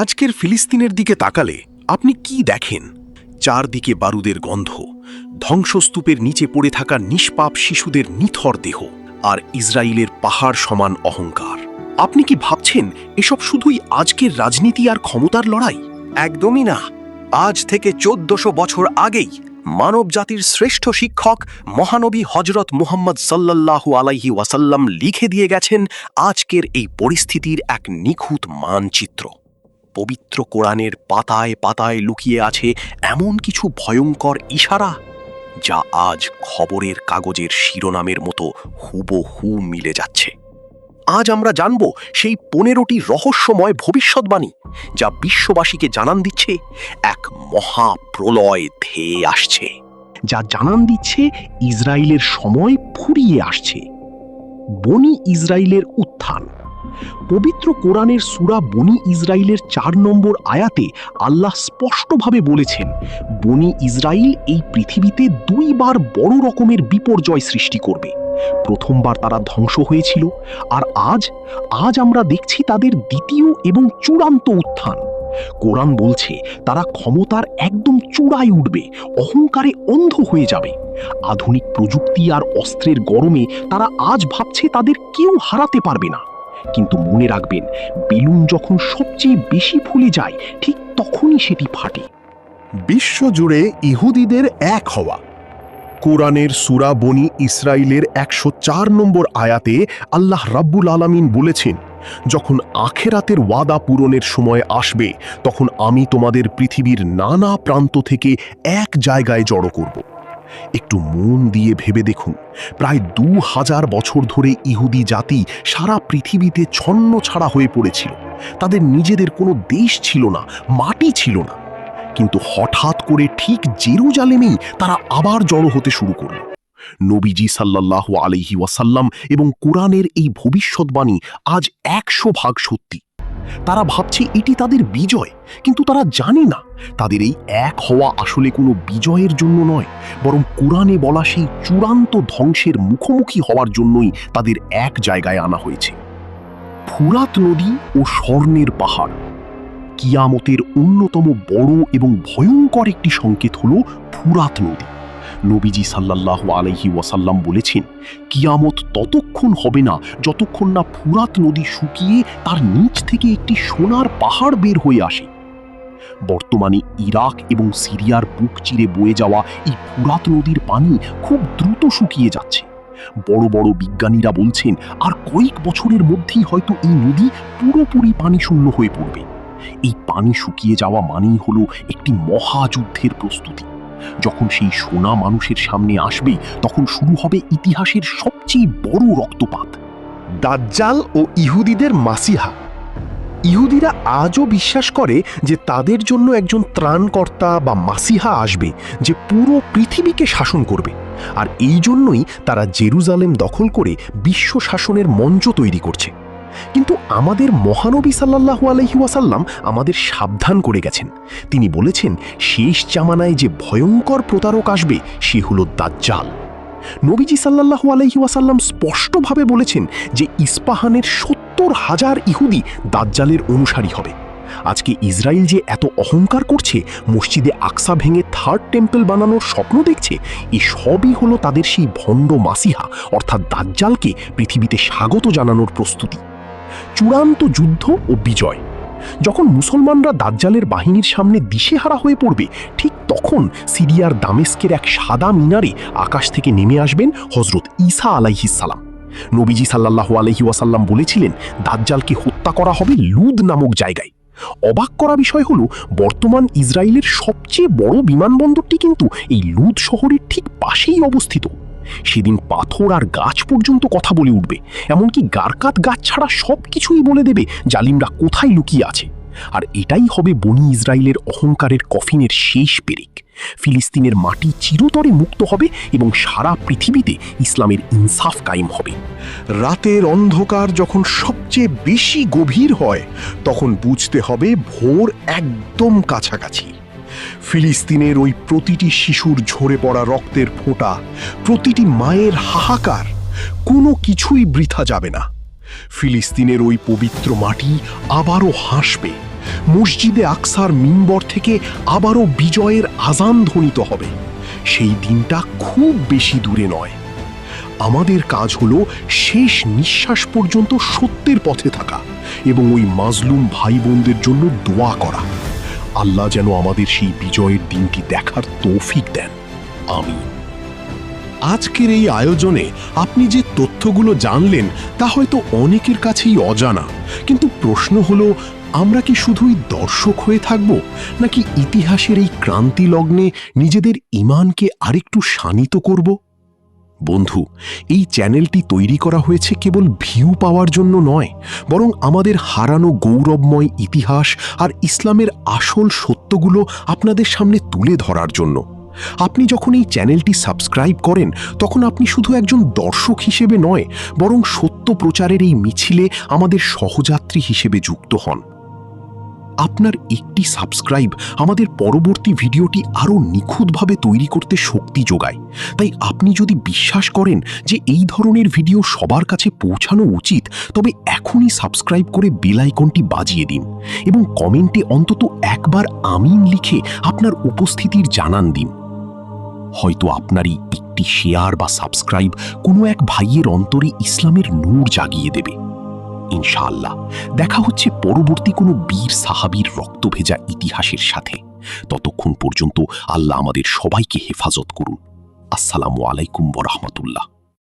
আজকের ফিলিস্তিনের দিকে তাকালে আপনি কি দেখেন? চারদিকে বারুদের গন্ধ, ধ্বংসস্তূপের নিচে পড়ে থাকা নিষ্পাপ শিশুদের নিথর দেহ, আর ইসরায়েলের পাহাড় সমান অহংকার। আপনি কি ভাবছেন এসব শুধুই আজকের রাজনীতি আর ক্ষমতার লড়াই? একদমই না। আজ থেকে 1400 বছর আগেই মানবজাতির শ্রেষ্ঠ শিক্ষক মহানবী হজরত মুহাম্মদ সাল্লাল্লাহু আলাইহি ওয়াসাল্লাম লিখে দিয়ে গেছেন আজকের এই পরিস্থিতির এক নিখুঁত মানচিত্র। পবিত্র কোরআনের পাতায় পাতায় লুকিয়ে আছে এমন কিছু ভয়ঙ্কর ইশারা, যা আজ খবরের কাগজের শিরোনামের মতো হুবহু মিলে যাচ্ছে। আজ আমরা জানব সেই 15টি রহস্যময় ভবিষ্যৎবাণী, যা বিশ্ববাসীকে জানান দিচ্ছে এক মহাপ্রলয় ধেয়ে আসছে, যা জানান দিচ্ছে ইসরায়েলের সময় ফুরিয়ে আসছে। বনি ইসরায়েলের উত্থান। পবিত্র কোরআনের সূরা বনি ইসরায়েলের 4 নম্বর আয়াতে আল্লাহ স্পষ্টভাবে বলেছেন, বনি ইসরায়েল এই পৃথিবীতে 2 বার বড় রকমের বিপর্যয় সৃষ্টি করবে। প্রথমবার তারা ধ্বংস হয়েছিল, আর আজ আমরা দেখছি তাদের দ্বিতীয় এবং চূড়ান্ত উত্থান। কোরআন বলছে তারা ক্ষমতার একদম চূড়ায় উঠবে, অহংকারে অন্ধ হয়ে যাবে। আধুনিক প্রযুক্তি আর অস্ত্রের গরমে তারা আজ ভাবছে তাদের কেউ হারাতে পারবে না। কিন্তু মনে রাখবেন, বেলুন যখন সবচেয়ে বেশি ফুলে যায়, ঠিক তখনই সেটি ফাটে। বিশ্বজুড়ে ইহুদিদের এক হওয়া। কোরআনের সূরা বনি ইসরায়েলের 104 নম্বর আয়াতে আল্লাহ রাব্বুল আলামিন বলেছেন, যখন আখেরাতের ওয়াদা পূরণের সময় আসবে, তখন আমি তোমাদের পৃথিবীর নানা প্রান্ত থেকে এক জায়গায় জড়ো করব। একটু মন দিয়ে ভেবে দেখুন, প্রায় 2000 বছর ধরে ইহুদি জাতি সারা পৃথিবীতে ছন্ন ছাড়া হয়ে পড়েছিল। তাদের নিজেদের কোনো দেশ ছিল না, মাটি ছিল না। কিন্তু হঠাৎ করে ঠিক জেরুজালেমেই তারা আবার জড়ো হতে শুরু করল। নবীজি সাল্লাল্লাহু আলাইহি ওয়াসাল্লাম এবং কোরআনের এই ভবিষ্যৎবাণী আজ 100% সত্যি। তারা ভাবছে এটি তাদের বিজয়, কিন্তু তারা জানে না তাদের এই এক হওয়া আসলে কোনো বিজয়ের জন্য নয়, বরং কোরআনে বলা সেই চূড়ান্ত ধ্বংসের মুখোমুখি হওয়ার জন্যই তাদের এক জায়গায় আনা হয়েছে। ফুরাত নদী ও স্বর্ণের পাহাড়। কিয়ামতের অন্যতম বড় এবং ভয়ঙ্কর একটি সংকেত হল ফুরাত নদী। নবীজি সাল্লাল্লাহু আলাইহি ওয়াসাল্লাম বলেছেন, কিয়ামত ততক্ষণ হবে না যতক্ষণ না ফুরাত নদী শুকিয়ে তার নিচ থেকে একটি সোনার পাহাড় বের হয়ে আসে। বর্তমানে ইরাক এবং সিরিয়ার বুক চিরে বয়ে যাওয়া এই ফুরাত নদীর পানি খুব দ্রুত শুকিয়ে যাচ্ছে। বড় বড় বিজ্ঞানীরা বলছেন, আর কয়েক বছরের মধ্যেই হয়তো এই নদী পুরোপুরি পানি শূন্য হয়ে পড়বে। এই পানি শুকিয়ে যাওয়া মানেই হলো একটি মহাযুদ্ধের প্রস্তুতি। যখন সেই সোনা মানুষের সামনে আসবে, তখন শুরু হবে ইতিহাসের সবচেয়ে বড় রক্তপাত। দাজ্জাল ও ইহুদিদের মাসিহা। ইহুদিরা আজও বিশ্বাস করে যে তাদের জন্য একজন ত্রাণকর্তা বা মাসিহা আসবে, যে পুরো পৃথিবীকে শাসন করবে। আর এই জন্যই তারা জেরুজালেম দখল করে বিশ্ব শাসনের মঞ্চ তৈরি করছে। কিন্তু আমাদের মহানবী সাল্লাল্লাহু আলাইহি ওয়াসাল্লাম আমাদের সাবধান করে গেছেন। তিনি বলেছেন, শেষ জামানায় যে ভয়ঙ্কর প্রতারক আসবে সে হলো দাজ্জাল। নবীজি সাল্লাল্লাহু আলাইহি ওয়াসাল্লাম স্পষ্টভাবে বলেছেন যে ইস্পাহানের 70,000 ইহুদি দাজ্জালের অনুসারী হবে। আজকে ইসরায়েল যে এত অহংকার করছে, মসজিদে আকসা ভেঙে 3rd টেম্পল বানানোর স্বপ্ন দেখছে, এই সবই হলো তাদের সেই ভণ্ড মাসিহা অর্থাৎ দাজ্জালকে পৃথিবীতে স্বাগত জানানোর প্রস্তুতি। চূড়ান্ত যুদ্ধ ও বিজয়। যখন মুসলমানরা দাজ্জালের বাহিনীর সামনে দিশেহারা হয়ে পড়বে, ঠিক তখন সিরিয়ার দামেস্কের এক সাদা মিনারে আকাশ থেকে নেমে আসবেন হযরত ঈসা আলাইহিস সালাম। নবীজি সাল্লাল্লাহু আলাইহি ওয়াসাল্লাম বলেছিলেন, দাজ্জালকে হত্যা করা হবে লুদ নামক জায়গায়। অবাক করা বিষয় হলো, বর্তমান ইসরায়েলের সবচেয়ে বড় বিমানবন্দরটি কিন্তু এই লুদ শহরের ঠিক পাশেই অবস্থিত। সেদিন পাথর আর গাছ পর্যন্ত কথা বলে উঠবে, এমনকি গারকাত গাছ ছাড়া সব কিছুই বলে দেবে জালিমরা কোথায় লুকিয়ে আছে। আর এটাই হবে বনি ইসরায়েলের অহংকারের কফিনের শেষ পেরেক। ফিলিস্তিনের মাটি চিরতরে মুক্ত হবে এবং সারা পৃথিবীতে ইসলামের ইনসাফ কায়েম হবে। রাতের অন্ধকার যখন সবচেয়ে বেশি গভীর হয়, তখন বুঝতে হবে ভোর একদম কাছাকাছি। ফিলিস্তিনের ওই প্রতিটি শিশুর ঝরে পড়া রক্তের ফোঁটা, প্রতিটি মায়ের হাহাকার, কোনো কিছুই বৃথা যাবে না। ফিলিস্তিনের ওই পবিত্র মাটি আবারও হাসবে, মসজিদে আকসার মিম্বর থেকে আবারও বিজয়ের আজান ধ্বনিত হবে। সেই দিনটা খুব বেশি দূরে নয়। আমাদের কাজ হলো শেষ নিঃশ্বাস পর্যন্ত সত্যের পথে থাকা এবং ওই মাজলুম ভাই বোনদের জন্য দোয়া করা। আল্লাহ যেন আমাদের সেই বিজয়ের দিনটি দেখার তৌফিক দেন। আমিন। আজকের এই আয়োজনে আপনি যে তথ্যগুলো জানলেন তা হয়তো অনেকের কাছেই অজানা, কিন্তু প্রশ্ন হলো, আমরা কি শুধুই দর্শক হয়ে থাকব, নাকি ইতিহাসের এই ক্রান্তি লগ্নে নিজেদের ঈমানকে আরেকটু শানিত করব? বন্ধু, এই চ্যানেলটি তৈরি করা হয়েছে কেবল ভিউ পাওয়ার জন্য নয়, বরং আমাদের হারানো গৌরবময় ইতিহাস আর ইসলামের আসল সত্যগুলো আপনাদের সামনে তুলে ধরার জন্য। আপনি যখন এই চ্যানেলটি সাবস্ক্রাইব করেন, তখন আপনি শুধু একজন দর্শক হিসেবে নয়, বরং সত্য প্রচারের এই মিছিলে আমাদের সহযাত্রী হিসেবে যুক্ত হন। আপনার একটি সাবস্ক্রাইব আমাদের পরবর্তী ভিডিওটি আরও নিখুঁতভাবে তৈরি করতে শক্তি যোগায়। তাই আপনি যদি বিশ্বাস করেন যে এই ধরনের ভিডিও সবার কাছে পৌঁছানো উচিত, তবে এখনই সাবস্ক্রাইব করে বেল আইকনটি বাজিয়ে দিন এবং কমেন্টে অন্তত একবার আমিন লিখে আপনার উপস্থিতির জানান দিন। হয়তো আপনারই একটি শেয়ার বা সাবস্ক্রাইব কোনো এক ভাইয়ের অন্তরে ইসলামের নূর জাগিয়ে দেবে। ইনশাআল্লাহ দেখা হচ্ছে পরবর্তী কোনো বীর সাহাবীর রক্তভেজা ইতিহাসের সাথে। ততক্ষণ পর্যন্ত আল্লাহ আমাদের সবাইকে হেফাজত করুন। আসসালামু আলাইকুম ওয়া রাহমাতুল্লাহ।